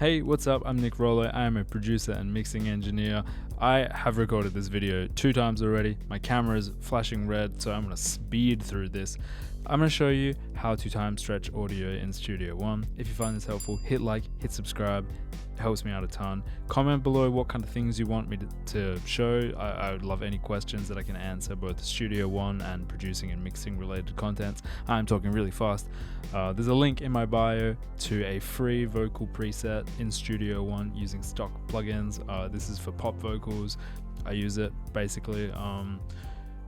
Hey, what's up? I'm Nick Rollo. I am a producer and mixing engineer. I have recorded this video 2 times already. My camera is flashing red, so I'm going to speed through this. I'm going to show you how to time stretch audio in Studio One. If you find this helpful, hit like, hit subscribe. It helps me out a ton. Comment below what kind of things you want me to show. I would love any questions that I can answer, both Studio One and producing and mixing related contents. I'm talking really fast. There's a link in my bio to a free vocal preset in Studio One using stock plugins. This is for pop vocals. I use it basically.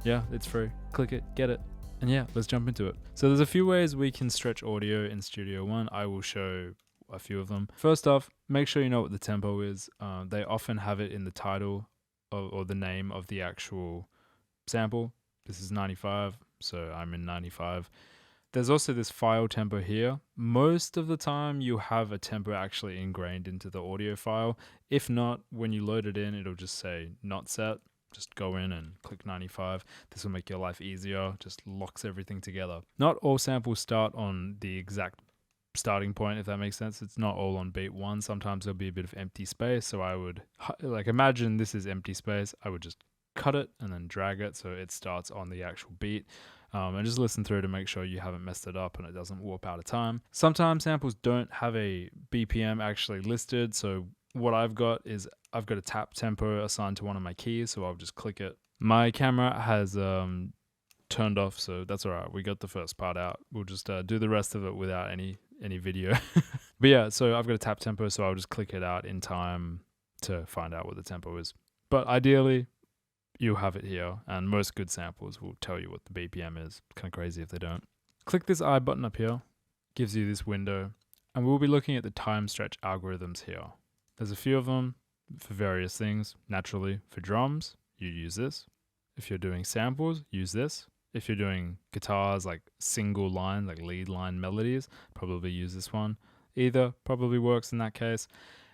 Yeah, it's free. Click it, get it. And yeah, let's jump into it. So there's a few ways we can stretch audio in Studio One. I will show a few of them. First off, make sure you know what the tempo is. They often have it in the title or the name of the actual sample. This is 95, so I'm in 95. There's also this file tempo here. Most of the time you have a tempo actually ingrained into the audio file. If not, when you load it in, it'll just say not set. Just go in and click 95. This will make your life easier, just locks everything together. Not all samples start on the exact starting point, if that makes sense. It's not all on beat 1. Sometimes there'll be a bit of empty space, so I would, imagine this is empty space. I would just cut it and then drag it so it starts on the actual beat. And just listen through to make sure you haven't messed it up and it doesn't warp out of time. Sometimes samples don't have a BPM actually listed, so what I've got is I've got a tap tempo assigned to one of my keys, so I'll just click it. My camera has turned off, so that's all right. We got the first part out. We'll just do the rest of it without any video. But yeah, so I've got a tap tempo, so I'll just click it out in time to find out what the tempo is. But ideally, you have it here, and most good samples will tell you what the BPM is. Kind of crazy if they don't. Click this I button up here, gives you this window, and we'll be looking at the time stretch algorithms here. There's a few of them for various things. Naturally, for drums, you use this. If you're doing samples, use this. If you're doing guitars, like single line, like lead line melodies, probably use this one. Either probably works in that case.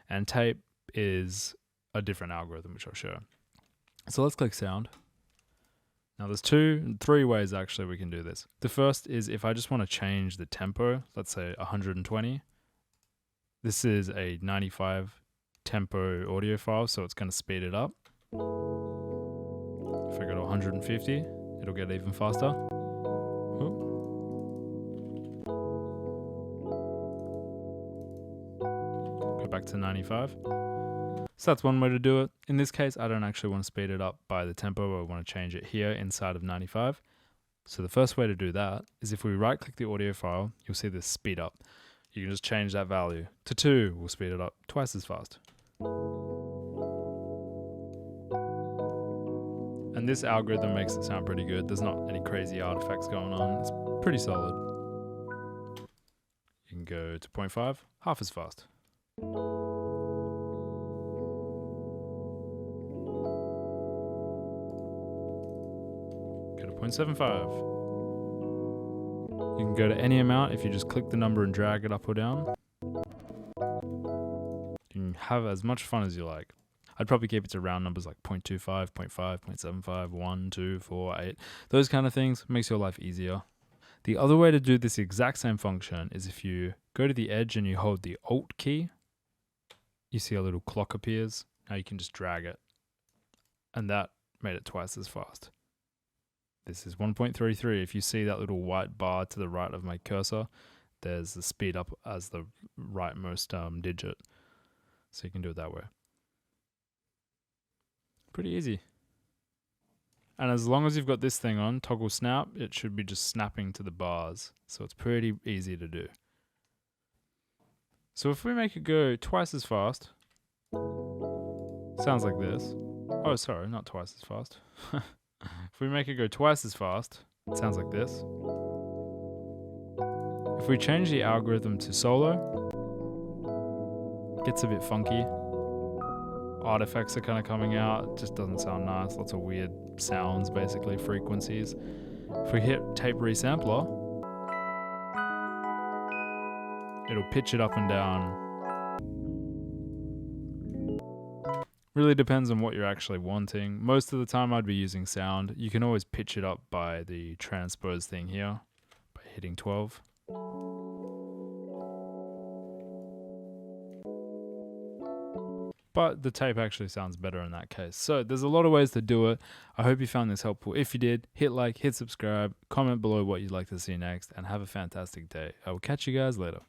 And tape is a different algorithm, which I'll show. So let's click sound. Now there's 3 ways actually we can do this. The first is if I just want to change the tempo, let's say 120. This is a 95 tempo audio file, so it's going to speed it up. If I go to 150, it'll get even faster. Go back to 95. So that's one way to do it. In this case, I don't actually want to speed it up by the tempo. I want to change it here inside of 95. So the first way to do that is if we right click the audio file, you'll see this speed up. You can just change that value to 2. We'll speed it up twice as fast. And this algorithm makes it sound pretty good. There's not any crazy artifacts going on. It's pretty solid. You can go to 0.5, half as fast. Go to 0.75. You can go to any amount if you just click the number and drag it up or down. You can have as much fun as you like. I'd probably keep it to round numbers like 0.25, 0.5, 0.75, 1, 2, 4, 8. Those kind of things makes your life easier. The other way to do this exact same function is if you go to the edge and you hold the Alt key, you see a little clock appears. Now you can just drag it. And that made it twice as fast. This is 1.33. If you see that little white bar to the right of my cursor, there's the speed up as the rightmost digit. So you can do it that way. Pretty easy. And as long as you've got this thing on, toggle snap, it should be just snapping to the bars. So it's pretty easy to do. So if we make it go twice as fast, sounds like this. Oh, sorry, not twice as fast. If we make it go twice as fast, it sounds like this. If we change the algorithm to solo, it gets a bit funky. Artifacts are kind of coming out. It just doesn't sound nice. Lots of weird sounds, basically, frequencies. If we hit tape resampler, it'll pitch it up and down. Really depends on what you're actually wanting. Most of the time I'd be using sound. You can always pitch it up by the transpose thing here, by hitting 12. but the tape actually sounds better in that case. So there's a lot of ways to do it. I hope you found this helpful. If you did, hit like, hit subscribe, comment below what you'd like to see next, and have a fantastic day. I will catch you guys later.